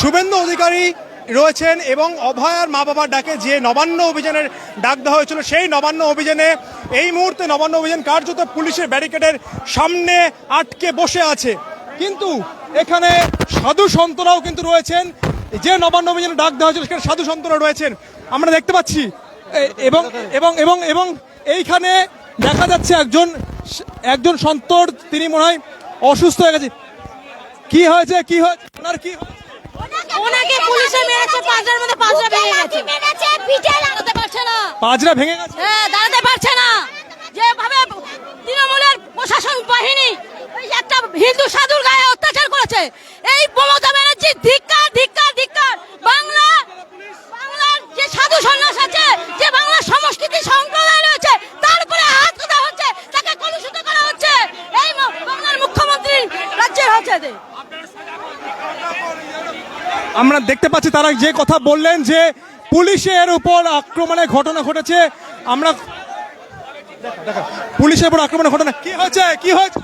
শুভেন্দু অধিকারী রয়েছেন এবং অভয়ার মা বাবার ডাকে যে নবান্ন অভিযানের ডাক দেওয়া হয়েছিল, সেই নবান্ন অভিযানে এই মুহূর্তে নবান্ন অভিযান কার্যত পুলিশের ব্যারিকেডের সামনে আটকে বসে আছে। কিন্তু এখানে সাধু সন্তরাও কিন্তু রয়েছেন, যে নবান্ন অভিযানে ডাক দেওয়া হয়েছিল সেখানে সাধু সন্তরা রয়েছেন আমরা দেখতে পাচ্ছি। এবং এবং এবং এবং এইখানে দেখা যাচ্ছে একজন সন্তর, তিনি মনে হয় অসুস্থ হয়ে গেছে। কি হয়েছে, কি হয়েছে ওনার, কি হয়েছে? ওনাকে পুলিশে মেরেছে, পাঁজরার মধ্যে পাঁজরা ভেঙে গেছে, মেরেছে পিঠে দাঁড়াতে পারছে না, পাঁজরা ভেঙে গেছে, হ্যাঁ দাঁড়াতে পারছে না। যেভাবে তৃণমূলের প্রশাসন বাহিনী ওই একটা হিন্দু সাধুর গায়ে অত্যাচার করেছে, এই মমতা ব্যানার্জি ধিক্কার ধিক্কার ধিক্কার। বাংলার যে সাধু সন্ন্যাস আছে, যে বাংলার সংস্কৃতি সম্প্রদায় রয়েছে, তার উপরে হাত কথা হচ্ছে, তাকে কলুষিত করা হচ্ছে। এই বাংলার মুখ্যমন্ত্রী রাজ্যের হচ্ছে। আমরা দেখতে পাচ্ছি তারা যে কথা বললেন যে পুলিশের উপর আক্রমণের ঘটনা ঘটেছে। আমরা পুলিশের উপর আক্রমণের ঘটনা, কি হয়েছে, কি হয়েছে,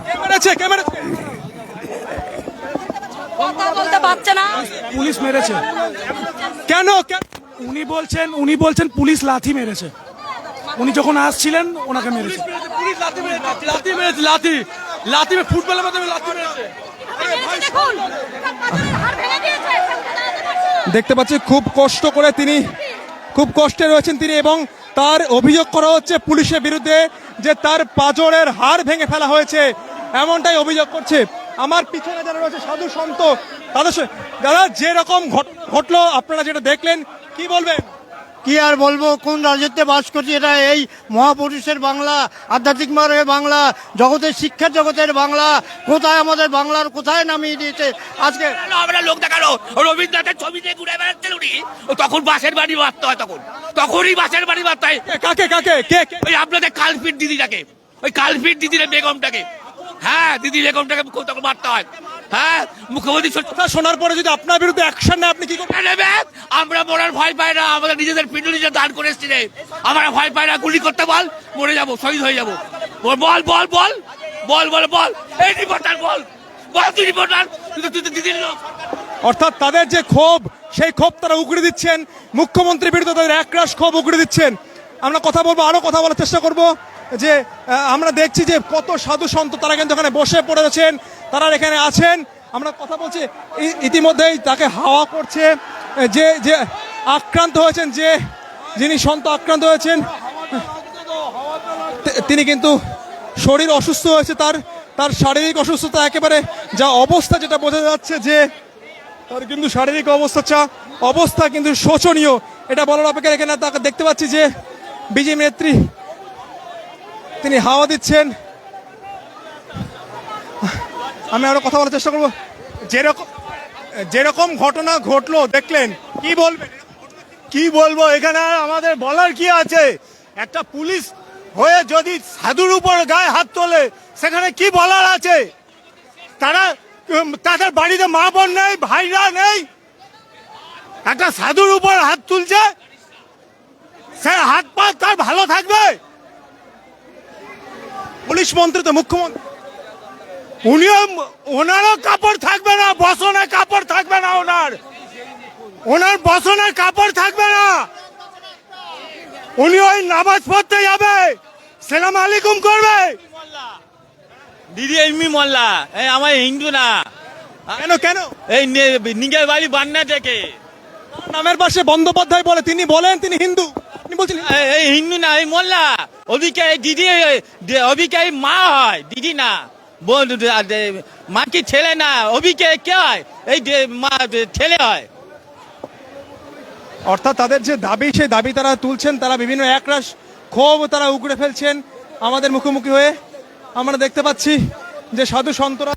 কে মেরেছে, কে মেরেছে? কথা বলতে পারছে না। পুলিশ মেরেছে। কেন, কেন? উনি বলছেন পুলিশ লাথি মেরেছে। উনি যখন আসছিলেন ওনাকে মেরেছে। পুলিশ লাথি মেরেছে, লাথি মেরেছে, লাথি লাথি ফুটবলের মাধ্যমে লাথি মেরেছে। দেখুন, হাড় ভেঙে দিয়েছে। দেখতে পাচ্ছি খুব কষ্ট করে তিনি, খুব কষ্টে রয়েছেন তিনি, এবং তার অভিযোগ করা হচ্ছে পুলিশের বিরুদ্ধে যে তার পাঁজরের হাড় ভেঙে ফেলা হয়েছে, এমনটাই অভিযোগ করছে। আমার পিছনে যারা রয়েছে সাধু সন্ত, তাদের দাদা যেরকম ঘটনা ঘটলো আপনারা যেটা দেখলেন, কি বলবেন? কি আর বলবো, কোন রাজ্যতে বাস করছি? এটা এই মহাপুরুষের বাংলা, আধ্যাত্মিক মার্গের বাংলা, জগতের শিক্ষার জগতের বাংলা। কোথায় আমাদের বাংলার, কোথায় নামিয়ে দিয়েছে আজকে? আমরা লোক দেখালো রবীন্দ্রনাথের ছবি দিয়ে ঘুরে বেড়াচ্ছেন উনি, তখন বাসের বাড়ি মারতে হয়, তখনই বাসের বাড়ি মারতে হয়। কাকে কাকে কে? ওই আপনাদের কালপিট দিদিটাকে, ওই কালপিট দিদির বেগমটাকে, হ্যাঁ দিদি বেগমটাকে তখন মারতে হয়। হ্যাঁ, মুখ্যমন্ত্রী কথা শোনার পরে যদি আপনার বিরুদ্ধে অ্যাকশন নেয় আপনি কি করবেন? নেবেন? আমরা মরার ভয় পাই না, আমাদের নিজেদের পিন্ডু নিজে দান করে এসছি রে। আমরা ভয় পাই না, গুলি করতে বল, মরে যাবো, শহীদ হয়ে যাবো। বল বল বল বল বল বল বল এই রিপোর্টার বল বল, তুই রিপোর্টার, তুই তো দিদির লোক। অর্থাৎ তাদের যে ক্ষোভ, সেই ক্ষোভ তারা উগড়ে দিচ্ছেন মুখ্যমন্ত্রীর বিরুদ্ধে, তাদের একরাশ ক্ষোভ উগড়ে দিচ্ছেন। আমরা কথা বলবো, আরো কথা বলার চেষ্টা করব যে আমরা দেখছি যে কত সাধু সন্ত তারা কিন্তু এখানে বসে পড়েছেন, তারা এখানে আছেন। আমরা কথা বলছি, ইতিমধ্যেই তাকে হাওয়া করছে, যে যে আক্রান্ত হয়েছেন, যে যিনি সন্ত আক্রান্ত হয়েছেন তিনি কিন্তু শরীর অসুস্থ হয়েছে, তার শারীরিক অসুস্থতা একেবারে যা অবস্থা, যেটা বোঝা যাচ্ছে যে তার কিন্তু শারীরিক অবস্থা কিন্তু শোচনীয়, এটা বলার অপেক্ষা। এখানে তাকে দেখতে পাচ্ছি যে বিজেপি নেত্রী তিনি হাওয়া দিচ্ছেন। আমি আরো কথা বলার চেষ্টা করবো। যেরকম ঘটনা ঘটলো দেখলেন, কি বলবেন? কি বলবো, এখানে আর আমাদের বলার কি আছে? একটা পুলিশ হয়ে যদি সাধুর উপর গায়ে হাত তোলে, সেখানে কি বলার আছে? তাদের বাড়িতে মা বোন নেই, ভাইরা নেই, একটা সাধুর উপর হাত তুলছে, সে হাত পা তার ভালো থাকবে? পুলিশ মন্ত্রী তো, মুখ্যমন্ত্রী, ওনারও কাপড় থাকবে না, বসনে কাপড় থাকবে না, ওনার বসনের কাপড় থাকবে না। উনি ওই নামাজ পড়তে যাবে, সালাম আলাইকুম করবে। দিদি এমনি মোল্লা, আমার হিন্দু না। কেন কেন? এই নিজের বাড়ি বান্না থেকে নামের পাশে বন্দ্যোপাধ্যায় বলে, তিনি বলেন তিনি হিন্দু, আপনি বলছেন এই হিন্দু না, এই মোল্লা। অবিকে দিদি, অবিকে মা হয়, দিদি না। মা কি ছেলে না? অবিকে কে হয়? এই মা ছেলে হয়। অর্থাৎ তাদের যে দাবি, সেই দাবি তারা তুলছেন, তারা বিভিন্ন একরাশ ক্ষোভ তারা উগড়ে ফেলছেন আমাদের মুখোমুখি হয়ে। আমরা দেখতে পাচ্ছি যে সাধু সন্তরা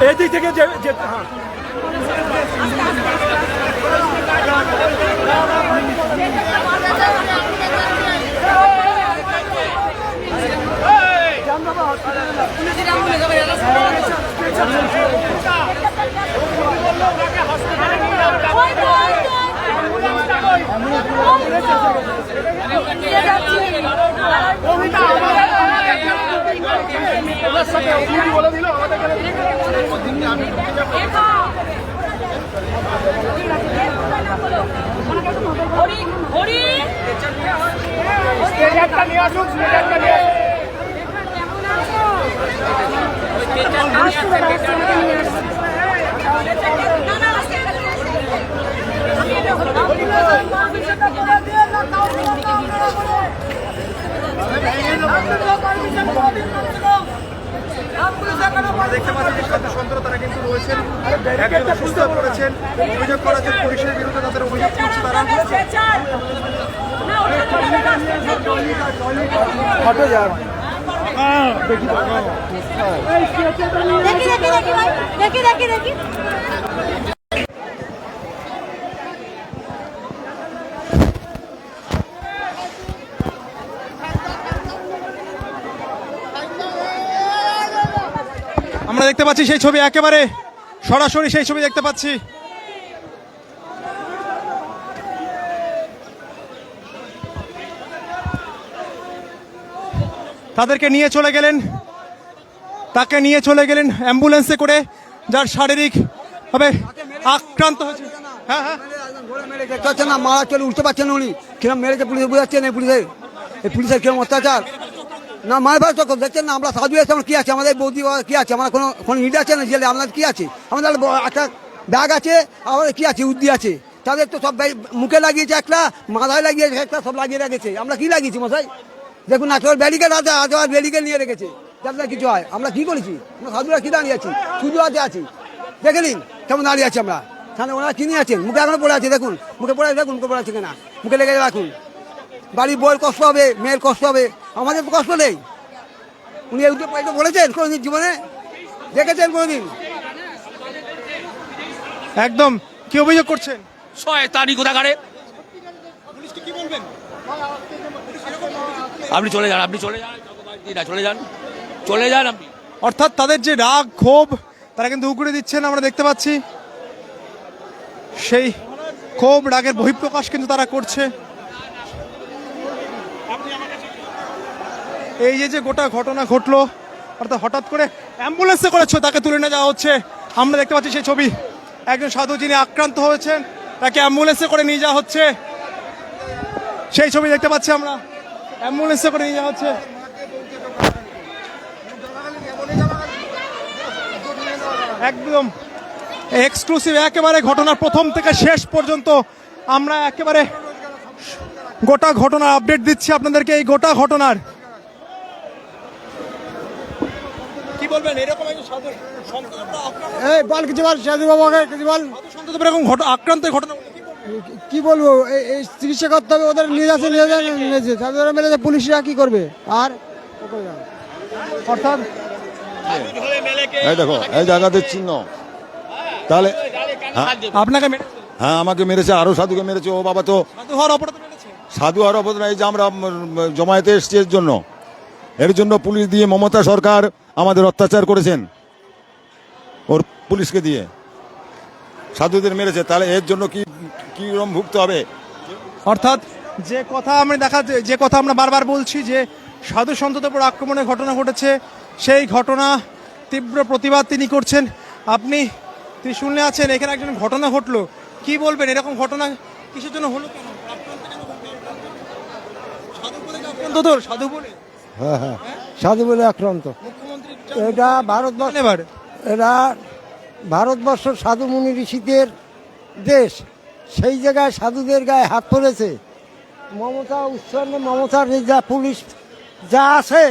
এদিক থেকে হ্যাঁ দেখতে পাচ্ছি ছাত্র সন্ত্র তারা কিন্তু রয়েছেন, একজন অসুস্থ পড়েছেন, অভিযোগ করা হচ্ছে পুলিশের বিরুদ্ধে, তাদের অভিযোগ করছে তারা। দেখি আমরা দেখতে পাচ্ছি সেই ছবি, একেবারে সরাসরি সেই ছবি দেখতে পাচ্ছি। তাদেরকে নিয়ে চলে গেলেন, তাকে নিয়ে চলে গেলেন অ্যাম্বুলেন্সে করে, যার শারীরিক ভাবে আক্রান্ত হয়েছে। হ্যাঁ হ্যাঁ না মারা চলে উঠতে পারছেন উনি, কিরম মেরেছে পুলিশে বোঝাচ্ছেন, এই পুলিশের কিরম অত্যাচার না মারবার তো দেখছেন না। আমরা সাধু আছে, আমার কি আছে, আমাদের বৌদি কি আছে, আমার কোনো ইট আছে না জেলে, আপনার কি আছে, আমাদের একটা ব্যাগ আছে, আমাদের কি আছে, উদ্দি আছে, তাদের তো সব মুখে লাগিয়েছে একটা, মাথায় লাগিয়েছে একটা, সব লাগিয়ে রেখেছে। আমরা কি লাগিয়েছি মশাই দেখুন না, কেবল ব্যারিকেড আছে, আজ ব্যারিকেড নিয়ে রেখেছে যাতে কিছু হয়। আমরা কি করেছি, আমরা সাধুরা কি দাঁড়িয়ে আছি, শুধু আছি, দেখে নিন কেমন দাঁড়িয়ে আছি আমরা। তাহলে ওনারা কি নিয়ে আছেন, মুখে এখনো পড়ে আছে, দেখুন মুখে পড়ে আছে, দেখুন মুখে পড়ে আছে কিনা, মুখে লেগে রাখুন। বাড়ির বউয়ের কষ্ট হবে, মেয়ের কষ্ট হবে, আমাদের তো কষ্ট নেই। উনি এই উদ্যোগ বলেছেন কোনোদিন জীবনে, দেখেছেন কোনোদিন? একদম। কি অভিযোগ করছেন? শয়তানি কোথাকারে। আপনি চলে যান, আপনি চলে যান, চলে যান আপনি। অর্থাৎ তাদের যে রাগ ক্ষোভ তারা কিন্তু উগড়ে দিচ্ছেন, আমরা দেখতে পাচ্ছি সেই ক্ষোভ রাগের বহিঃপ্রকাশ কিন্তু তারা করছে। এই যে গোটা ঘটনা ঘটলো, অর্থাৎ হঠাৎ করে অ্যাম্বুলেন্সে করেছে, তাকে তুলে নিয়ে যাওয়া হচ্ছে। আমরা দেখতে পাচ্ছি সেই ছবি, একজন সাধু যিনি আক্রান্ত হয়েছেন তাকে অ্যাম্বুলেন্সে করে নিয়ে যাওয়া হচ্ছে, সেই ছবি দেখতে পাচ্ছি আমরা, অ্যাম্বুলেন্সে করে নিয়ে যাওয়া হচ্ছে। একদম এক্সক্লুসিভ, একেবারে ঘটনার প্রথম থেকে শেষ পর্যন্ত আমরা একেবারে গোটা ঘটনার আপডেট দিচ্ছি আপনাদেরকে। এই গোটা ঘটনার কি বলবেন, এরকম বল কিছু বল, সাধু বাবাকে কিছু বল। এরকম আক্রান্তের ঘটনা কি বলবো, এই চিকিৎসা করতে হবে, ওদের নিয়ে যাচ্ছে সাধুরা মেরেছে, পুলিশরা কি করবে আর? অর্থাৎ এই দেখো এই জায়গাতে চিহ্ন, তাহলে হ্যাঁ, আপনাকে মেরেছে? হ্যাঁ আমাকে মেরেছে, আরো সাধুকে মেরেছে। ও বাবা তো সাধু হওয়ার অপরাধে মেরেছে? সাধু আর অপরাধ এই যে আমরা জমায়েতে এসছি এর জন্য, এর জন্য পুলিশ দিয়ে মমতা সরকার আমাদের অত্যাচার করেছেন ওর পুলিশকে দিয়ে, সাধুদের মেরেছে। তাহলে এর জন্য কি রকম ভুগতে হবে? অর্থাৎ যে কথা আমরা বারবার বলছি যে সাধু সন্তদের উপর আক্রমণের ঘটনা ঘটেছে, সেই ঘটনা তীব্র প্রতিবাদ তিনি করছেন। আপনি ত্রিশূলে আছেন, এখানে একজন ঘটনা ঘটলো, কি বলবেন? এরকম ঘটনা কিসের জন্য হলো? কেন আক্রান্ত কেন করতে হলো? সাধু বলে কি আক্রান্ত তো? সাধু বলে? হ্যাঁ হ্যাঁ, সাধু বলে আক্রান্ত। মুখ্যমন্ত্রী এটা ভারতবর্ষ, এবার এরা ভারতবর্ষ সাধু মুনি ঋষিদের দেশ, সেই জায়গায় সাধুদের গায়ে হাত পড়েছে। মমতা উচ্ছন্নে মমতার যা পুলিশ যা আছে,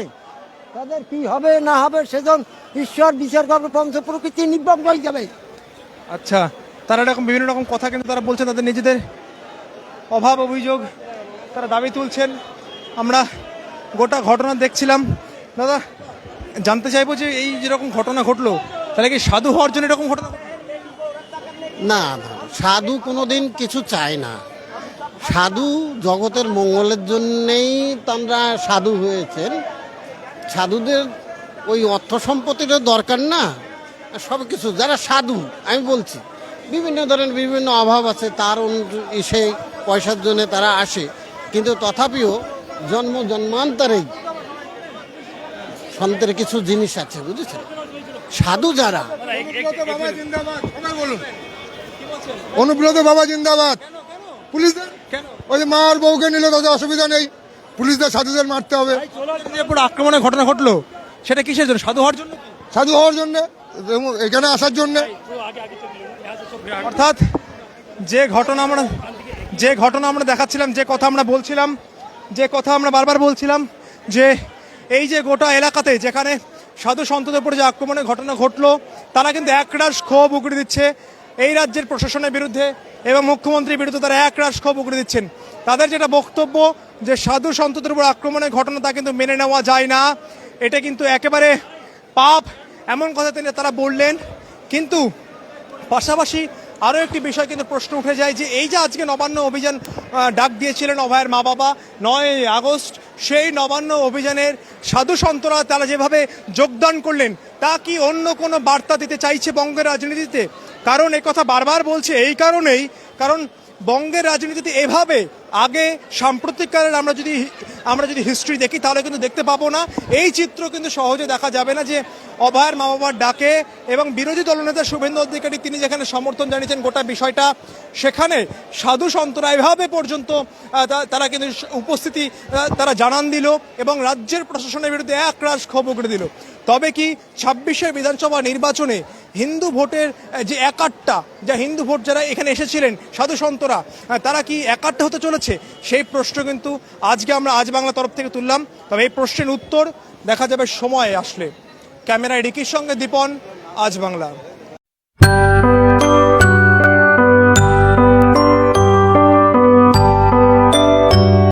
তাদের কি হবে না হবে সেজন ঈশ্বর বিচার করবে, পঞ্চ প্রকৃতি নির্বাক হয়ে যাবে। আচ্ছা, তারা এরকম বিভিন্ন রকম কথা কিন্তু তারা বলছেন, তাদের নিজেদের অভাব অভিযোগ তারা দাবি তুলছেন। আমরা গোটা ঘটনা দেখছিলাম। দাদা, জানতে চাইবো যে এই যেরকম ঘটনা ঘটলো, তাহলে কি সাধু হওয়ার জন্য এরকম ঘটনা ঘটলো? না না, সাধু কোনোদিন কিছু চায় না। সাধু জগতের মঙ্গলের জন্যেই তারা সাধু হয়েছেন। সাধুদের ওই অর্থ সম্পত্তিরও দরকার না, সব কিছু যারা সাধু, আমি বলছি বিভিন্ন ধরনের বিভিন্ন অভাব আছে, তার এসে পয়সার জন্য তারা আসে, কিন্তু তথাপিও জন্মান্তরেই সন্তের কিছু জিনিস আছে, বুঝেছেন? সাধু যারা, অনুব্রত বাবা জিন্দাবাদ। পুলিশদের ওই যে মার বউকে নিলে তাদের অসুবিধা নেই, পুলিশদের সাধুদের মারতে হবে। পুরো আক্রমণের ঘটনা ঘটলো, সেটা কিসের জন্য? সাধু হওয়ার জন্য? সাধু হওয়ার জন্য, এখানে আসার জন্য। অর্থাৎ যে ঘটনা আমরা দেখাচ্ছিলাম, যে কথা আমরা বলছিলাম, যে কথা আমরা বারবার বলছিলাম, যে এই যে গোটা এলাকাতে যেখানে সাধু সন্তদের উপর যে আক্রমণের ঘটনা ঘটলো, তারা কিন্তু একরাশ ক্ষোভ উগড়ে দিচ্ছে এই রাজ্যের প্রশাসনের বিরুদ্ধে এবং মুখ্যমন্ত্রীর বিরুদ্ধে। তারা একরাশ ক্ষোভ উগড়ে দিচ্ছেন। তাদের যেটা বক্তব্য যে সাধু সন্তদের উপর আক্রমণের ঘটনা, তা কিন্তু মেনে নেওয়া যায় না, এটা কিন্তু একেবারে পাপ, এমন কথা তারা বললেন। কিন্তু পাশাপাশি আরও একটি বিষয় কিন্তু প্রশ্ন উঠে যায় যে এই যে আজকে নবান্ন অভিযান ডাক দিয়েছিলেন অভয়ের মা বাবা 9 আগস্ট, সেই নবান্ন অভিযানের সাধু সন্তরা তারা যেভাবে যোগদান করলেন, তা কি অন্য কোনো বার্তা দিতে চাইছে বঙ্গের রাজনীতিতে? কারণ এই কথা বারবার বলছে এই কারণেই, কারণ বঙ্গের রাজনীতিতে এভাবে আগে সাম্প্রতিককালের আমরা যদি হিস্ট্রি দেখি, তাহলে কিন্তু দেখতে পাবো না। এই চিত্র কিন্তু সহজে দেখা যাবে না যে অভয়ের মা বাবার ডাকে এবং বিরোধী দলনেতা শুভেন্দু অধিকারী তিনি যেখানে সমর্থন জানিয়েছেন গোটা বিষয়টা, সেখানে সাধু সন্তরা এভাবে পর্যন্ত তারা কিন্তু উপস্থিতি তারা জানান দিল এবং রাজ্যের প্রশাসনের বিরুদ্ধে একরাশ ক্ষোভ উগড়ে দিল। তবে কি 26-এর বিধানসভা নির্বাচনে হিন্দু ভোটের যে একাট্টা, যা হিন্দু ভোট যারা এখানে এসেছিলেন সাধু সন্তরা, তারা কি একাট্টা হতে চলেছে? সেই প্রশ্ন কিন্তু আজকে আমরা আজ বাংলা তরফ থেকে তুললাম। তবে এই প্রশ্নের উত্তর দেখা যাবে সময় আসলে। ক্যামেরায় রিকির সঙ্গে দীপন, আজ বাংলা।